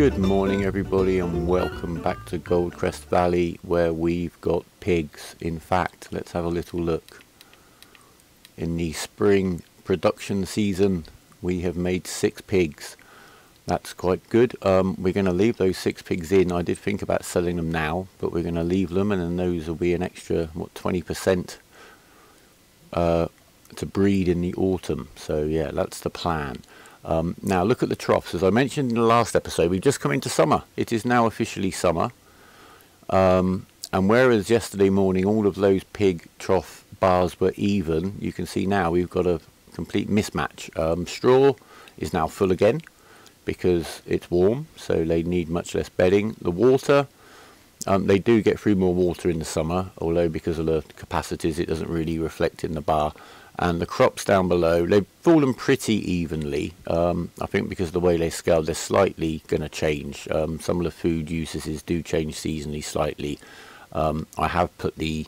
Good morning everybody and welcome back to Goldcrest Valley where we've got pigs. In fact, let's have a little look. In the spring production season we have made 6 pigs. That's quite good. We're going to leave those 6 pigs in. I did think about selling them now, but we're going to leave them, and then those will be an extra 20% to breed in the autumn. So yeah, that's the plan. Now look at the troughs. As I mentioned in the last episode, we've just come into summer. It is now officially summer, and whereas yesterday morning all of those pig trough bars were even, you can see now we've got a complete mismatch. Straw is now full again because it's warm, so they need much less bedding. The water, they do get through more water in the summer, although because of the capacities it doesn't really reflect in the bar. And the crops down below, they've fallen pretty evenly. I think because of the way they scale, they're slightly going to change. Some of the food usages do change seasonally slightly. I have put the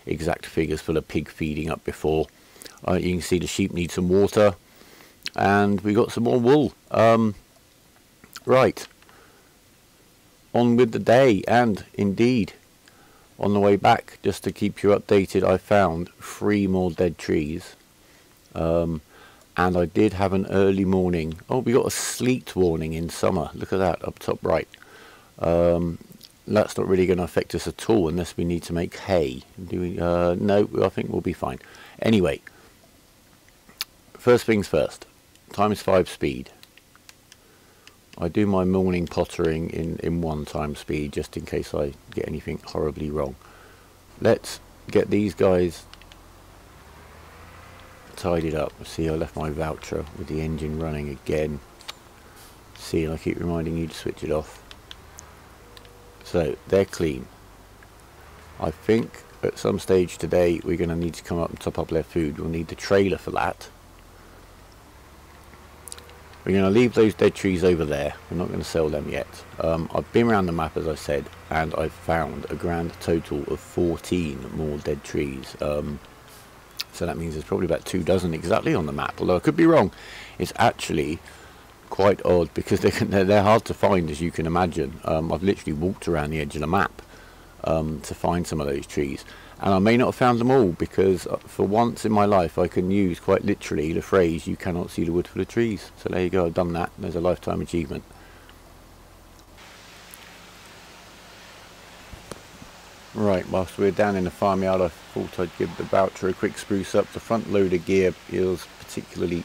exact figures for the pig feeding up before. You can see the sheep need some water, and we got some more wool. Right, on with the day, and indeed, on the way back, just to keep you updated, I found 3 more dead trees. And I did have an early morning. Oh, we got a sleet warning in summer. Look at that up top right. That's not really going to affect us at all unless we need to make hay. Do we, no, I think we'll be fine. Anyway, first things first. ×5 speed. I do my morning pottering in 1 time speed just in case I get anything horribly wrong. Let's get these guys tidied up. See, I left my voucher with the engine running again. See, and I keep reminding you to switch it off. So they're clean. I think at some stage today we're going to need to come up and top up their food. We'll need the trailer for that. We're going to leave those dead trees over there. We're not going to sell them yet. I've been around the map, as I said, and I've found a grand total of 14 more dead trees. So that means there's probably about 2 dozen exactly on the map, although I could be wrong. It's actually quite odd because they're hard to find, as you can imagine. I've literally walked around the edge of the map to find some of those trees. And I may not have found them all because for once in my life I can use quite literally the phrase, you cannot see the wood for the trees. So there you go, I've done that. There's a lifetime achievement. Right, whilst we're down in the farmyard, I thought I'd give the voucher a quick spruce up. The front loader gear feels particularly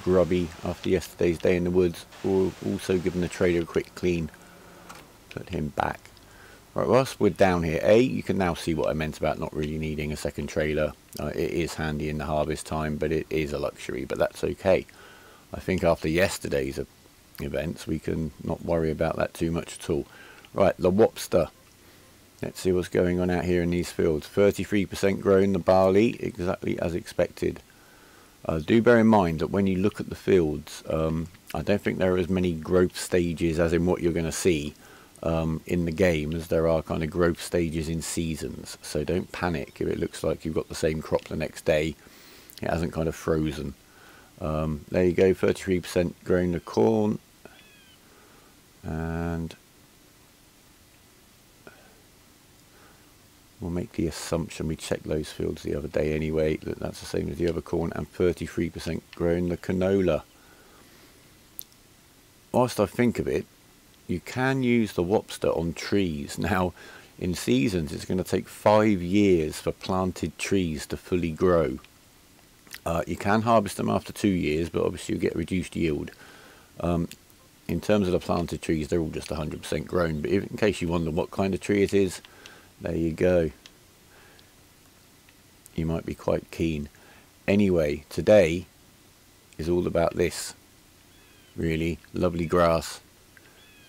grubby after yesterday's day in the woods. We'll also give the trailer a quick clean. Put him back. Right, whilst we're down here, you can now see what I meant about not really needing a second trailer. It is handy in the harvest time, but it is a luxury, but that's okay. I think after yesterday's events, we can not worry about that too much at all. Right, the Wopster. Let's see what's going on out here in these fields. 33% grown, the barley, exactly as expected. Do bear in mind that when you look at the fields, I don't think there are as many growth stages as in what you're going to see in the game as there are kind of growth stages in seasons. So don't panic if it looks like you've got the same crop the next day. It hasn't kind of frozen. There you go, 33% grown the corn. And we'll make the assumption, we checked those fields the other day anyway, that that's the same as the other corn, and 33% grown the canola. Whilst I think of it, you can use the Wopster on trees. Now, in seasons, it's going to take 5 years for planted trees to fully grow. You can harvest them after 2 years, but obviously you get reduced yield. In terms of the planted trees, they're all just 100% grown, but in case you wonder what kind of tree it is, there you go. You might be quite keen. Anyway, today is all about this. Really lovely grass.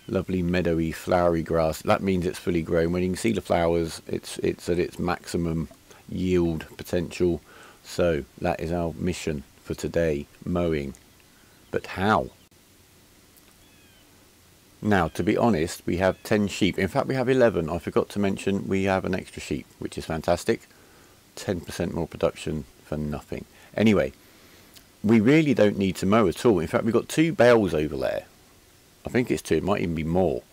Lovely meadowy, flowery grass. That means it's fully grown. When you can see the flowers, it's at its maximum yield potential. So that is our mission for today, mowing. But how? Now, to be honest, we have 10 sheep. In fact, we have 11. I forgot to mention we have an extra sheep, which is fantastic. 10% more production for nothing. Anyway, we really don't need to mow at all. In fact, we've got 2 bales over there. I think it's 2, it might even be more.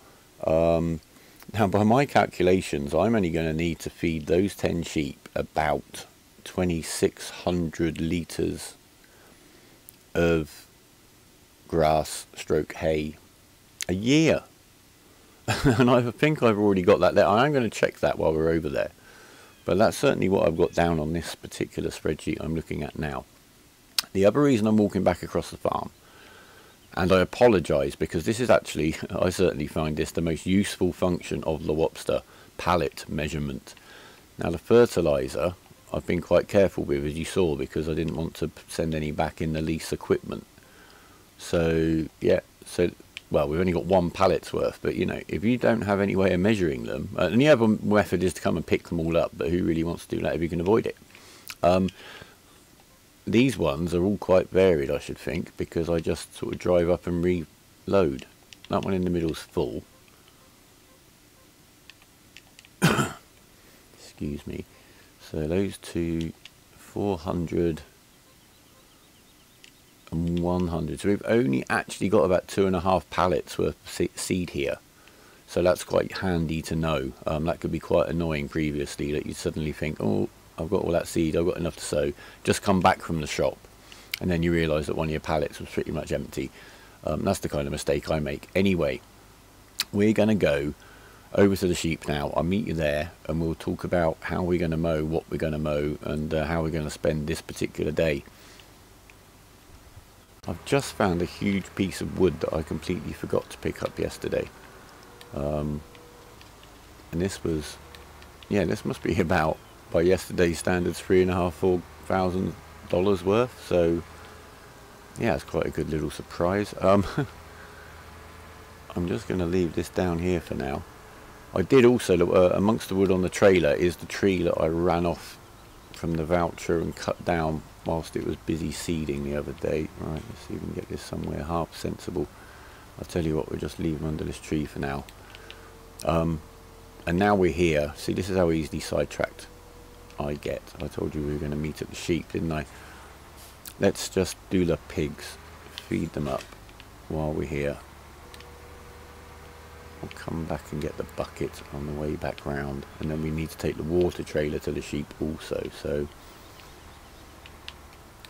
Now by my calculations, I'm only going to need to feed those 10 sheep about 2,600 litres of grass stroke hay a year. And I think I've already got that there. I am going to check that while we're over there. But that's certainly what I've got down on this particular spreadsheet I'm looking at now. The other reason I'm walking back across the farm, and I apologise because this is actually, I certainly find this the most useful function of the Wopster pallet measurement. Now the fertiliser I've been quite careful with, as you saw, because I didn't want to send any back in the lease equipment. So yeah, well, we've only got 1 pallet's worth, but you know, if you don't have any way of measuring them, and the other method is to come and pick them all up, but who really wants to do that if you can avoid it? These ones are all quite varied, I should think, because I just sort of drive up and reload. That one in the middle is full. Excuse me. So those two, 400 and 100. So we've only actually got about 2.5 pallets worth of seed here. So that's quite handy to know. That could be quite annoying previously, that you suddenly think, oh, I've got all that seed, I've got enough to sow. Just come back from the shop, and then you realise that one of your pallets was pretty much empty. That's the kind of mistake I make. Anyway, we're going to go over to the sheep now. I'll meet you there, and we'll talk about how we're going to mow, what we're going to mow, and how we're going to spend this particular day. I've just found a huge piece of wood that I completely forgot to pick up yesterday. And this was, yeah, this must be about, by yesterday's standards, $3,500–4,000 worth. So yeah, it's quite a good little surprise. I'm just going to leave this down here for now. I did also, amongst the wood on the trailer is the tree that I ran off from the voucher and cut down whilst it was busy seeding the other day. Right, let's see if we can get this somewhere half sensible. I'll tell you what, we'll just leave them under this tree for now. And now we're here. See, this is how easily sidetracked I get. I told you we were going to meet at the sheep, didn't I? Let's just do the pigs, feed them up while we're here. I'll come back and get the bucket on the way back round, and then we need to take the water trailer to the sheep also. So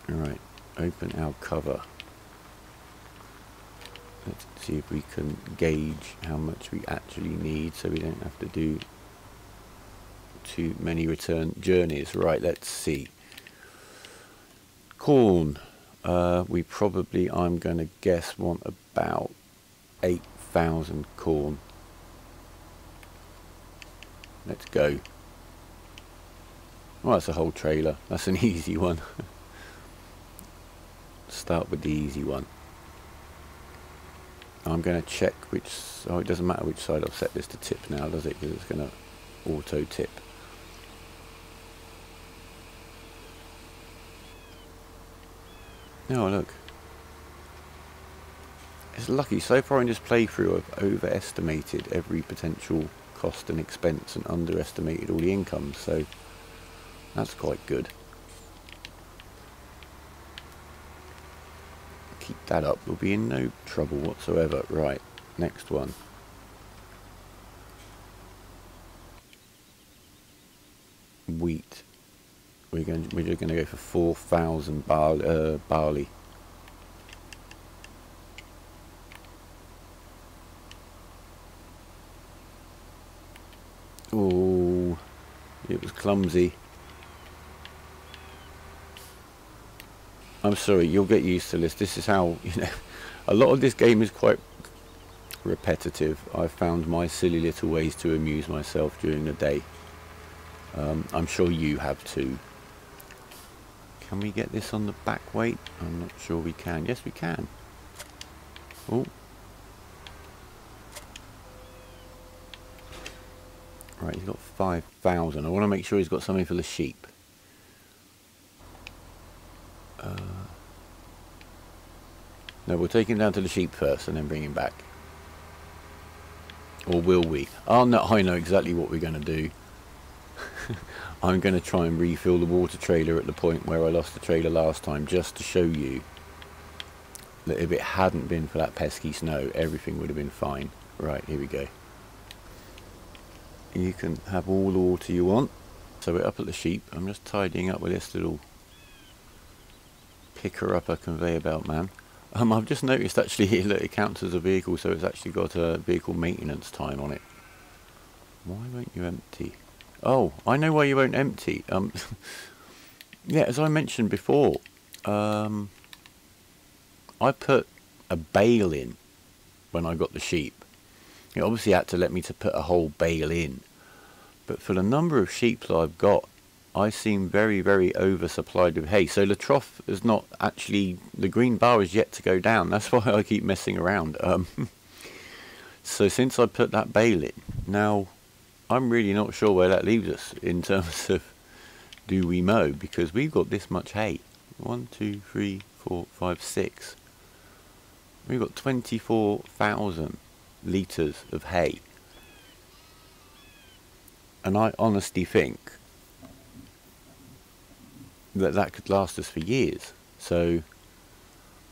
alright, open our cover. Let's see if we can gauge how much we actually need, so we don't have to do too many return journeys. Right, let's see. Corn, we probably, I'm going to guess, want about 8,000 corn. Let's go. Well, that's a whole trailer. That's an easy one. Start with the easy one. I'm going to check which, oh, it doesn't matter which side I've set this to tip now, does it? Because it's going to auto tip. Oh, look. It's lucky. So far in this playthrough, I've overestimated every potential cost and expense and underestimated all the income. So that's quite good. Keep that up. We'll be in no trouble whatsoever. Right, next one. Wheat. We're just going to go for 4,000 barley. Oh, it was clumsy. I'm sorry, you'll get used to this. This is how, you know, a lot of this game is quite repetitive. I've found my silly little ways to amuse myself during the day. I'm sure you have too. Can we get this on the back weight? I'm not sure we can. Yes, we can. Oh. Right, he's got 5,000. I want to make sure he's got something for the sheep. No, we'll take him down to the sheep first and then bring him back. Or will we? Oh no, I know exactly what we're going to do. I'm going to try and refill the water trailer at the point where I lost the trailer last time, just to show you that if it hadn't been for that pesky snow, everything would have been fine. Right, here we go. You can have all the water you want. So we're up at the sheep. I'm just tidying up with this little picker-upper conveyor belt man. I've just noticed actually here that it counts as a vehicle, so it's actually got a vehicle maintenance time on it. Why won't you empty? Oh, I know why you won't empty. Yeah, as I mentioned before, I put a bale in when I got the sheep. It obviously had to let me to put a whole bale in, but for the number of sheep that I've got, I seem very, very oversupplied with hay. So the trough is not actually, the green bar is yet to go down. That's why I keep messing around. So since I put that bale in, now I'm really not sure where that leaves us in terms of do we mow, because we've got this much hay. 1, 2, 3, 4, 5, 6. We've got 24,000 litres of hay. And I honestly think that could last us for years. So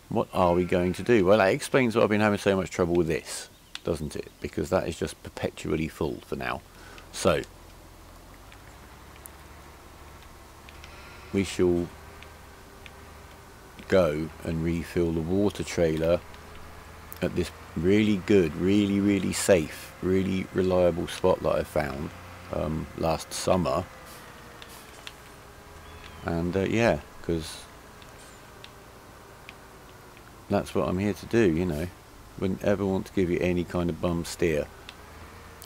what are we going to do? Well, that explains why I've been having so much trouble with this, doesn't it? Because that is just perpetually full for now. So we shall go and refill the water trailer at this really good, really safe, really reliable spot that I found last summer. And yeah, because that's what I'm here to do, you know. Wouldn't ever want to give you any kind of bum steer.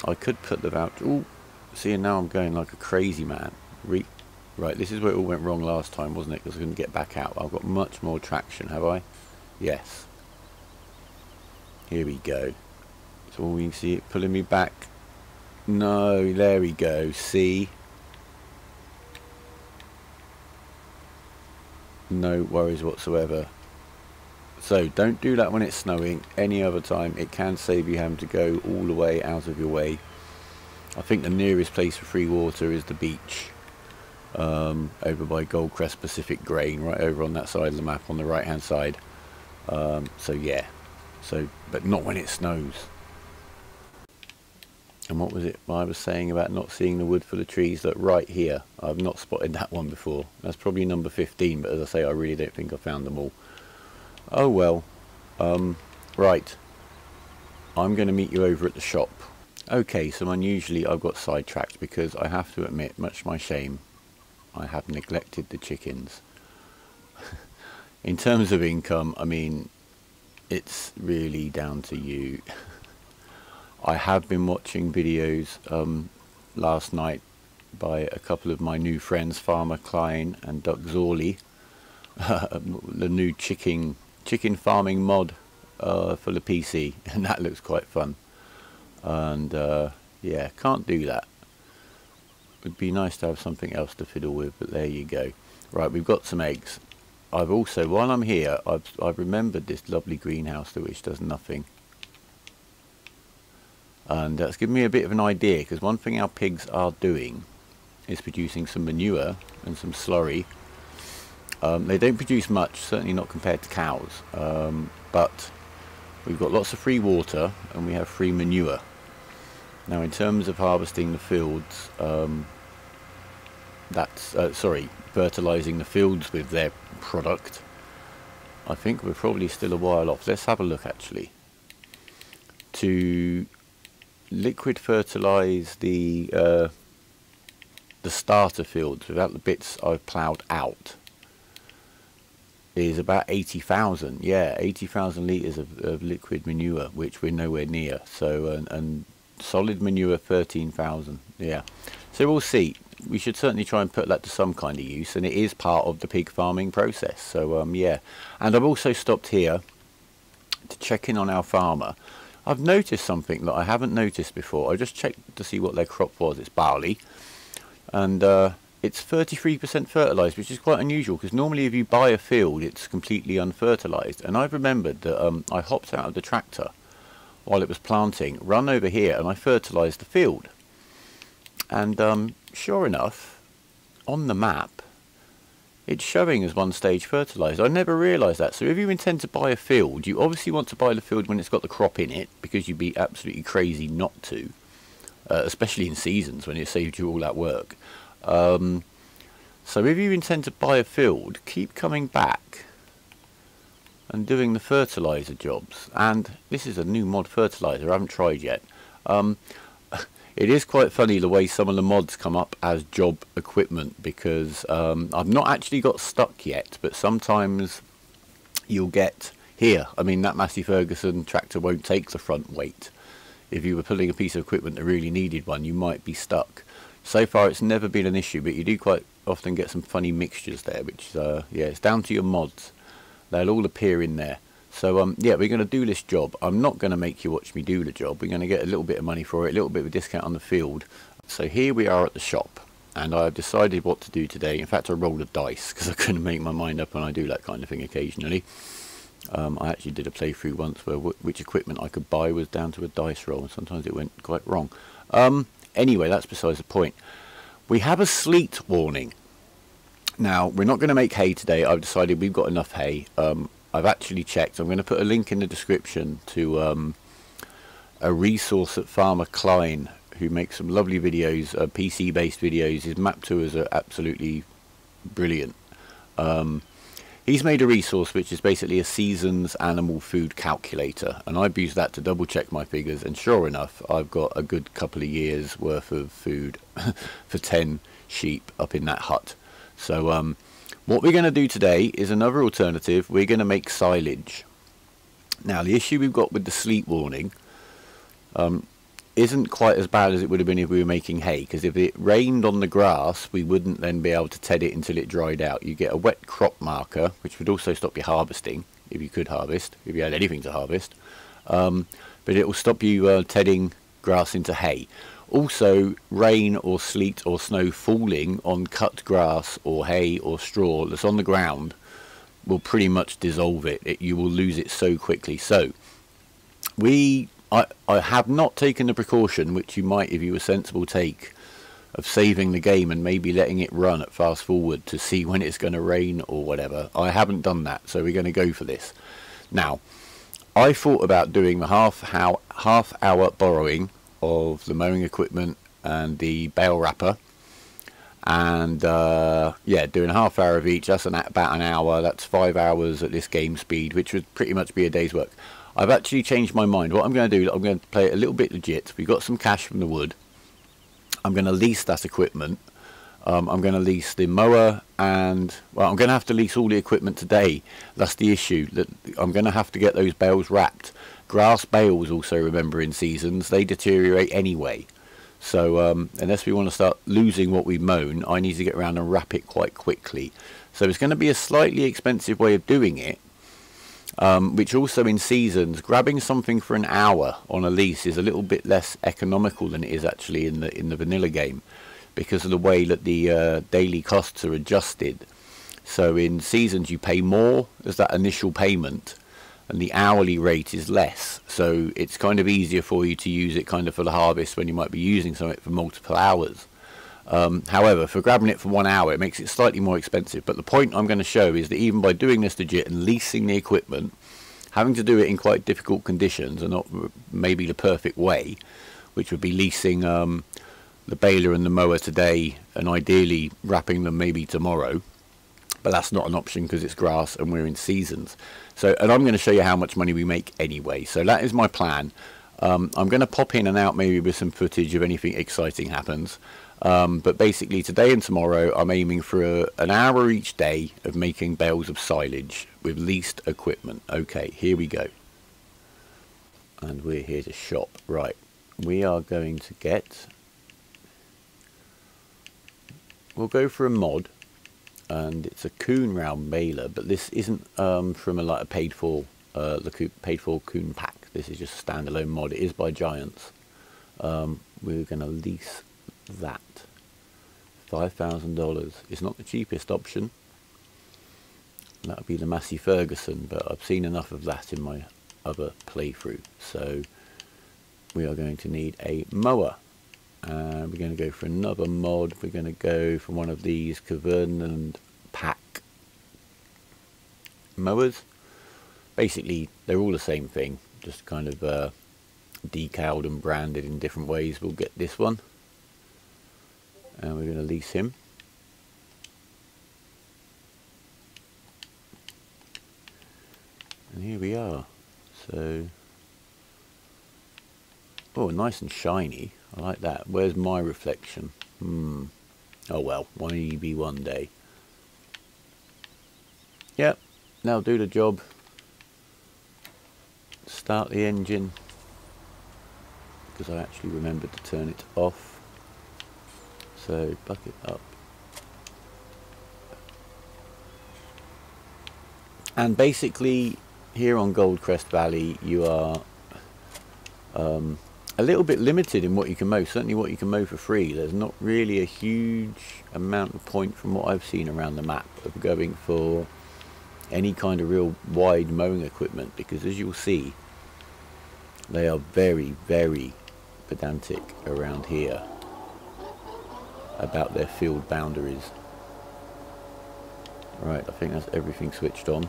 I could put the voucher. Ooh, see, and now I'm going like a crazy man. Right, this is where it all went wrong last time, wasn't it? Because I couldn't get back out. I've got much more traction, have I? Yes. Here we go. So we can see it pulling me back. No, there we go. See? No worries whatsoever. So don't do that when it's snowing. Any other time it can save you having to go all the way out of your way. I think the nearest place for free water is the beach, over by Goldcrest Pacific Grain, right over on that side of the map on the right hand side. So yeah, but not when it snows. And what was it I was saying about not seeing the wood for the trees? That right here, I've not spotted that one before. That's probably number 15, but as I say, I really don't think I found them all. Oh well. Right, I'm going to meet you over at the shop. Okay, so unusually I've got sidetracked because I have to admit, much to my shame, I have neglected the chickens. In terms of income, I mean, it's really down to you. I have been watching videos last night by a couple of my new friends, Farmer Klein and Duck Zorley, the new chicken farming mod for the PC, and that looks quite fun. And yeah, can't do that. Would be nice to have something else to fiddle with, but there you go. Right, we've got some eggs. I've also, while I'm here, I've remembered this lovely greenhouse which does nothing. And that's given me a bit of an idea, because one thing our pigs are doing is producing some manure and some slurry. They don't produce much, certainly not compared to cows, but we've got lots of free water and we have free manure. Now in terms of harvesting the fields, fertilising the fields with their product, I think we're probably still a while off. Let's have a look actually. To liquid fertilise the starter fields without the bits I've ploughed out is about 80,000. Yeah, 80,000 litres of liquid manure, which we're nowhere near. So and solid manure 13,000. Yeah, so we'll see. We should certainly try and put that to some kind of use, and it is part of the pig farming process. So yeah, and I've also stopped here to check in on our farmer. I've noticed something that I haven't noticed before. I just checked to see what their crop was. It's barley, and it's 33% fertilised, which is quite unusual, because normally if you buy a field it's completely unfertilised. And I've remembered that I hopped out of the tractor while it was planting, run over here, and I fertilised the field. And sure enough, on the map it's showing as one stage fertiliser. I never realised that. So if you intend to buy a field, you obviously want to buy the field when it's got the crop in it, because you'd be absolutely crazy not to, especially in seasons when it saved you all that work. So if you intend to buy a field, keep coming back and doing the fertiliser jobs. And this is a new mod fertiliser I haven't tried yet. It is quite funny the way some of the mods come up as job equipment, because I've not actually got stuck yet, but sometimes you'll get here. I mean, that Massey Ferguson tractor won't take the front weight. If you were pulling a piece of equipment that really needed one, you might be stuck. So far it's never been an issue, but you do quite often get some funny mixtures there, which yeah, it's down to your mods. They'll all appear in there. So yeah, we're going to do this job. I'm not going to make you watch me do the job. We're going to get a little bit of money for it, a little bit of a discount on the field. So here we are at the shop, and I've decided what to do today. In fact, I rolled a dice because I couldn't make my mind up, and I do that kind of thing occasionally. I actually did a playthrough once where which equipment I could buy was down to a dice roll, and sometimes it went quite wrong. Anyway, that's besides the point. We have a sleet warning. Now, we're not going to make hay today. I've decided we've got enough hay. I've actually checked. I'm going to put a link in the description to a resource at Farmer Klein, who makes some lovely videos, PC-based videos. His map tours are absolutely brilliant. He's made a resource which is basically a season's animal food calculator, and I've used that to double check my figures, and sure enough, I've got a good couple of years worth of food for 10 sheep up in that hut. So what we're going to do today is another alternative. We're going to make silage. Now, the issue we've got with the sleet warning isn't quite as bad as it would have been if we were making hay, because if it rained on the grass, we wouldn't then be able to ted it until it dried out. You get a wet crop marker, which would also stop you harvesting, if you could harvest, if you had anything to harvest. But it will stop you tedding grass into hay. Also, rain or sleet or snow falling on cut grass or hay or straw that's on the ground will pretty much dissolve it. You will lose it so quickly. So I have not taken the precaution, which you might if you were sensible take, of saving the game and maybe letting it run at fast forward to see when it's going to rain or whatever. I haven't done that, so we're going to go for this. Now, I thought about doing the half hour borrowing of the mowing equipment and the bale wrapper, and yeah, doing a half hour of each. That's about an hour. That's 5 hours at this game speed, which would pretty much be a day's work. I've actually changed my mind. What I'm going to do, I'm going to play it a little bit legit. We've got some cash from the wood. I'm going to lease that equipment. I'm going to lease the mower, and well, I'm going to have to lease all the equipment today. That's the issue, that I'm going to have to get those bales wrapped. Grass bales also, remember, in seasons, they deteriorate anyway. So unless we want to start losing what we've mown, I need to get around and wrap it quite quickly. So it's going to be a slightly expensive way of doing it, which also in seasons, grabbing something for an hour on a lease is a little bit less economical than it is actually in the vanilla game, because of the way that the daily costs are adjusted. So in seasons you pay more as that initial payment, and the hourly rate is less, so it's kind of easier for you to use it kind of for the harvest when you might be using something for multiple hours. However, for grabbing it for 1 hour, it makes it slightly more expensive. But the point I'm going to show is that even by doing this legit and leasing the equipment, having to do it in quite difficult conditions and not maybe the perfect way, which would be leasing the baler and the mower today and ideally wrapping them maybe tomorrow, but that's not an option because it's grass and we're in seasons. So, and I'm going to show you how much money we make anyway. So that is my plan. I'm going to pop in and out maybe with some footage if anything exciting happens. But basically today and tomorrow I'm aiming for an hour each day of making bales of silage with leased equipment. Okay, here we go. And we're here to shop. Right, we are going to get... We'll go for a mod. And it's a Kuhn round Baler, but this isn't from a paid for Kuhn pack. This is just a standalone mod. It is by Giants. We're going to lease that. $5,000. It's not the cheapest option. That would be the Massey Ferguson, but I've seen enough of that in my other playthrough. So we are going to need a mower. And we're going to go for another mod. We're going to go for one of these Kverneland pack mowers. Basically, they're all the same thing, just kind of decaled and branded in different ways. We'll get this one, and we're going to lease him. And here we are. So, oh, nice and shiny. I like that. Where's my reflection? Oh well, maybe one day. Yep, now do the job. Start the engine, because I actually remembered to turn it off. So bucket up. And basically here on Goldcrest Valley you are a little bit limited in what you can mow, certainly what you can mow for free. There's not really a huge amount of point from what I've seen around the map of going for any kind of real wide mowing equipment, because as you'll see they are very, very pedantic around here about their field boundaries. Right, I think that's everything switched on.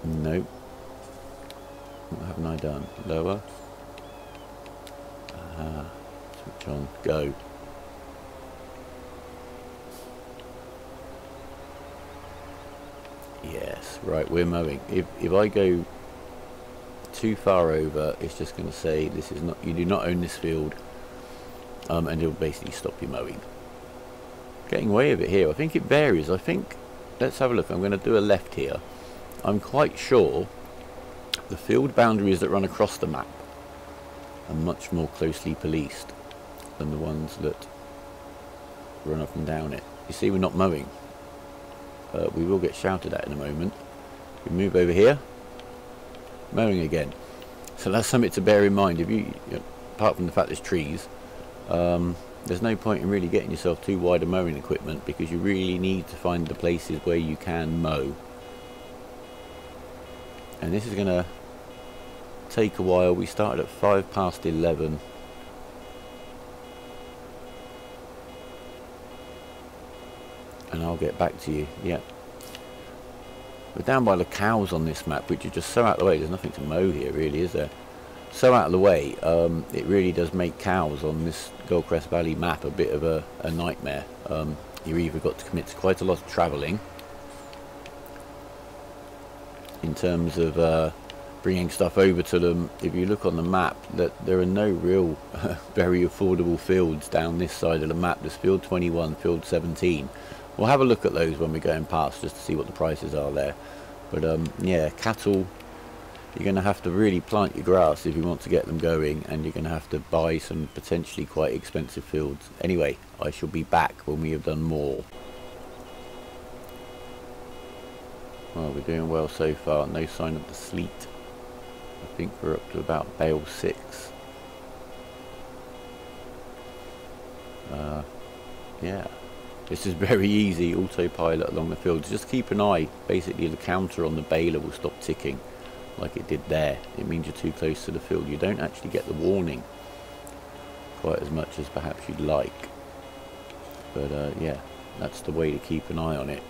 Nope. What haven't I done? Lower. Switch on. Go. Yes. Right, we're mowing. If I go too far over, it's just going to say this is not. You do not own this field, and it'll basically stop you mowing. Getting way of it here. I think it varies. I think. Let's have a look. I'm going to do a left here. I'm quite sure the field boundaries that run across the map are much more closely policed than the ones that run up and down it. You see, we're not mowing. We will get shouted at in a moment. We move over here, mowing again. So that's something to bear in mind. If you know, apart from the fact there's trees, there's no point in really getting yourself too wide a mowing equipment, because you really need to find the places where you can mow. And this is going to take a while. We started at 11:05. And I'll get back to you. Yep. We're down by the cows on this map, which are just so out of the way. There's nothing to mow here, really, is there? So out of the way, it really does make cows on this Goldcrest Valley map a bit of a nightmare. You've either got to commit to quite a lot of travelling in terms of bringing stuff over to them. If you look on the map, that there are no real very affordable fields down this side of the map. There's field 21, field 17. We'll have a look at those when we're going past, just to see what the prices are there. But yeah, cattle, you're going to have to really plant your grass if you want to get them going, and you're going to have to buy some potentially quite expensive fields. Anyway, I shall be back when we have done more. Well, we're doing well so far. No sign of the sleet. I think we're up to about Bale 6. Yeah, this is very easy autopilot along the fields. Just keep an eye. Basically, the counter on the baler will stop ticking like it did there. It means you're too close to the field. You don't actually get the warning quite as much as perhaps you'd like. But yeah, that's the way to keep an eye on it.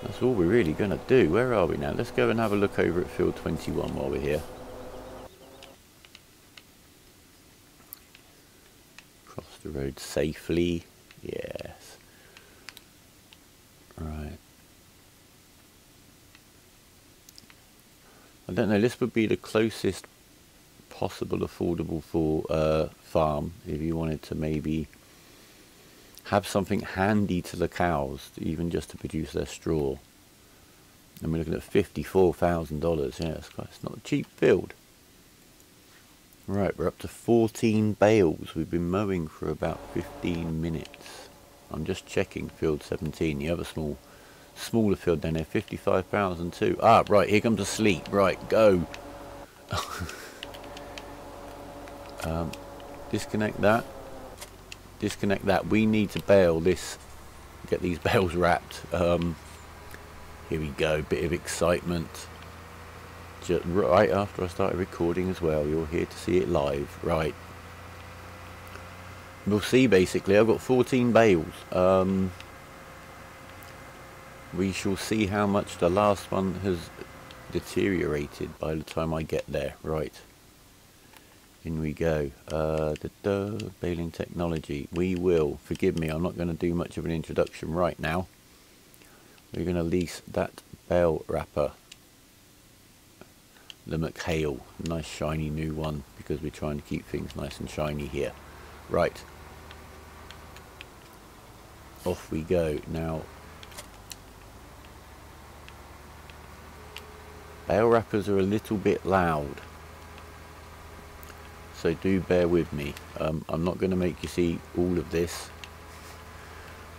That's all we're really going to do. Where are we now? Let's go and have a look over at field 21 while we're here. Cross the road safely. Yes. Right. I don't know, this would be the closest possible affordable for farm if you wanted to maybe have something handy to the cows, even just to produce their straw. And we're looking at $54,000. Yeah, it's not a cheap field. Right, we're up to 14 bales. We've been mowing for about 15 minutes. I'm just checking field 17, the other smaller field down there, 55,000 too. Ah, right, here comes a sleet. Right, go. Disconnect that. Disconnect that. We need to bale this, get these bales wrapped. Here we go, bit of excitement. Just right after I started recording as well. You're here to see it live. Right. We'll see basically. I've got 14 bales. we shall see how much the last one has deteriorated by the time I get there. Right, in we go. Baling technology. We will, forgive me, I'm not going to do much of an introduction right now. We're going to lease that Bale wrapper, the McHale, nice shiny new one, because we're trying to keep things nice and shiny here. Right, off we go. Now, Bale wrappers are a little bit loud, so do bear with me. I'm not going to make you see all of this.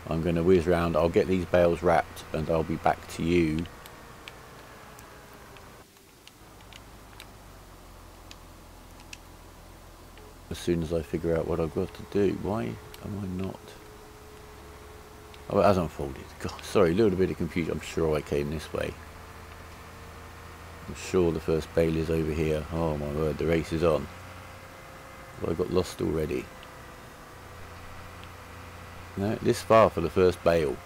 I'm going to whiz around, I'll get these bales wrapped and I'll be back to you as soon as I figure out what I've got to do. Why am I not? Oh, it has unfolded. God, sorry, a little bit of confusion. I'm sure I came this way. I'm sure the first bale is over here. Oh my word, the race is on. Have I got lost already? No, this far for the first bale.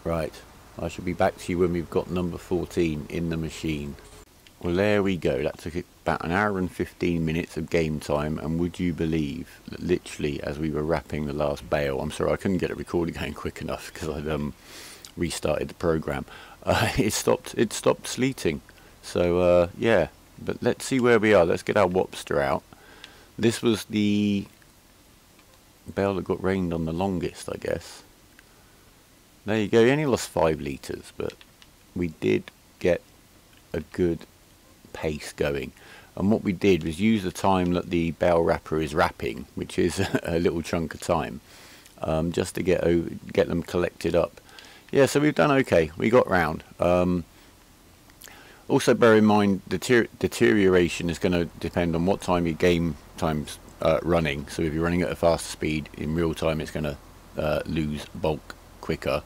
Right, I shall be back to you when we've got number 14 in the machine. Well, there we go. That took about an hour and 15 minutes of game time, and would you believe that literally as we were wrapping the last bale, I'm sorry I couldn't get a recording going quick enough because I'd restarted the program. It stopped sleeting. So yeah, but let's see where we are. Let's get our Wopster out. This was the bale that got rained on the longest, I guess. There you go. You only lost 5 litres, but we did get a good pace going. And what we did was use the time that the bale wrapper is wrapping, which is a little chunk of time, just to get them collected up. Yeah, so we've done okay. We got round. Also bear in mind the deterioration is going to depend on what time your game time's running. So if you're running at a faster speed in real time, it's going to lose bulk quicker.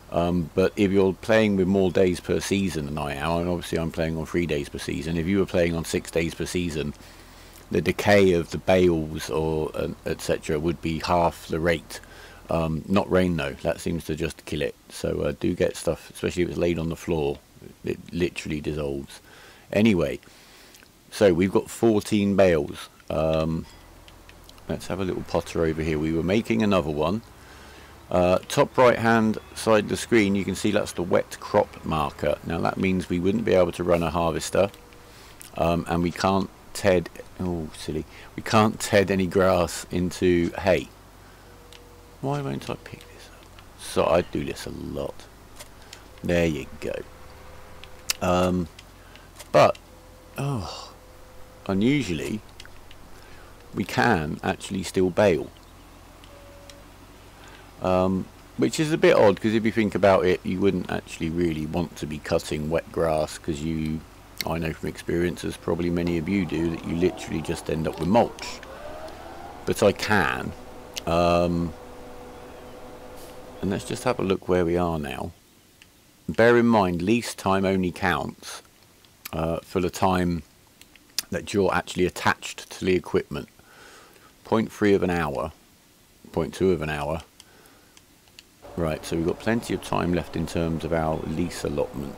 But if you're playing with more days per season than I am, and obviously I'm playing on 3 days per season, if you were playing on 6 days per season, the decay of the bales or etc. would be half the rate. Not rain though, that seems to just kill it. So do get stuff, especially if it's laid on the floor, it literally dissolves. Anyway, so we've got 14 bales. Let's have a little potter over here. We were making another one. Top right hand side of the screen, you can see that's the wet crop marker. Now that means we wouldn't be able to run a harvester, and we can't ted, oh silly, we can't ted any grass into hay. Why won't I pick this up? So I do this a lot. There you go. But unusually we can actually still bale, which is a bit odd, because if you think about it, you wouldn't actually really want to be cutting wet grass, because I know from experience, as probably many of you do, that you literally just end up with mulch. But I can, and let's just have a look where we are now. Bear in mind, lease time only counts for the time that you're actually attached to the equipment. 0.3 of an hour, 0.2 of an hour. Right, so we've got plenty of time left in terms of our lease allotment.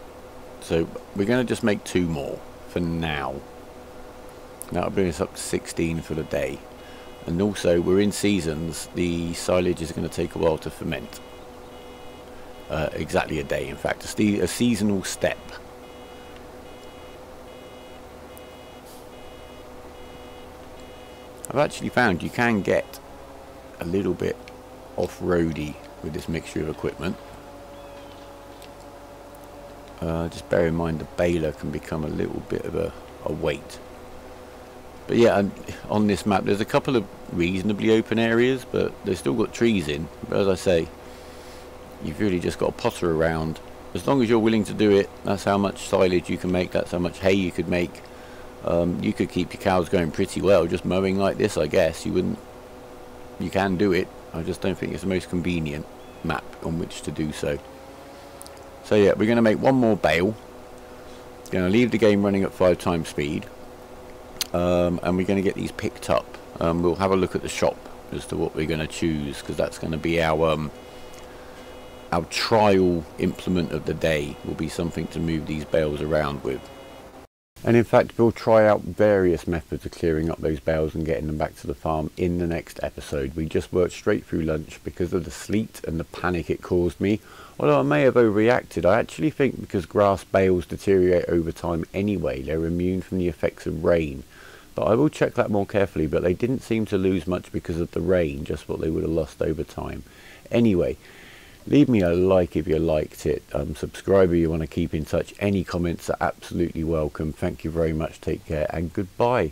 So we're going to just make 2 more for now. That'll bring us up to 16 for the day. And also, we're in seasons, the silage is going to take a while to ferment. Exactly a day, in fact, a seasonal step. I've actually found you can get a little bit off-roady with this mixture of equipment. Just bear in mind the baler can become a little bit of a weight. But yeah, and on this map there's a couple of reasonably open areas, but they've still got trees in. But as I say, you've really just got to potter around. As long as you're willing to do it, that's how much silage you can make, that's how much hay you could make. You could keep your cows going pretty well just mowing like this, I guess. You can do it. I just don't think it's the most convenient map on which to do so. So yeah, we're going to make 1 more bale. Going to leave the game running at 5 times speed. And we're going to get these picked up. We'll have a look at the shop as to what we're going to choose, because that's going to be our trial implement of the day. Will be something to move these bales around with. And in fact, we'll try out various methods of clearing up those bales and getting them back to the farm in the next episode. We just worked straight through lunch because of the sleet and the panic it caused me. Although I may have overreacted, I actually think because grass bales deteriorate over time anyway, they're immune from the effects of rain. But I will check that more carefully, but they didn't seem to lose much because of the rain, just what they would have lost over time. Anyway, leave me a like if you liked it, subscribe if you want to keep in touch. Any comments are absolutely welcome. Thank you very much, take care and goodbye.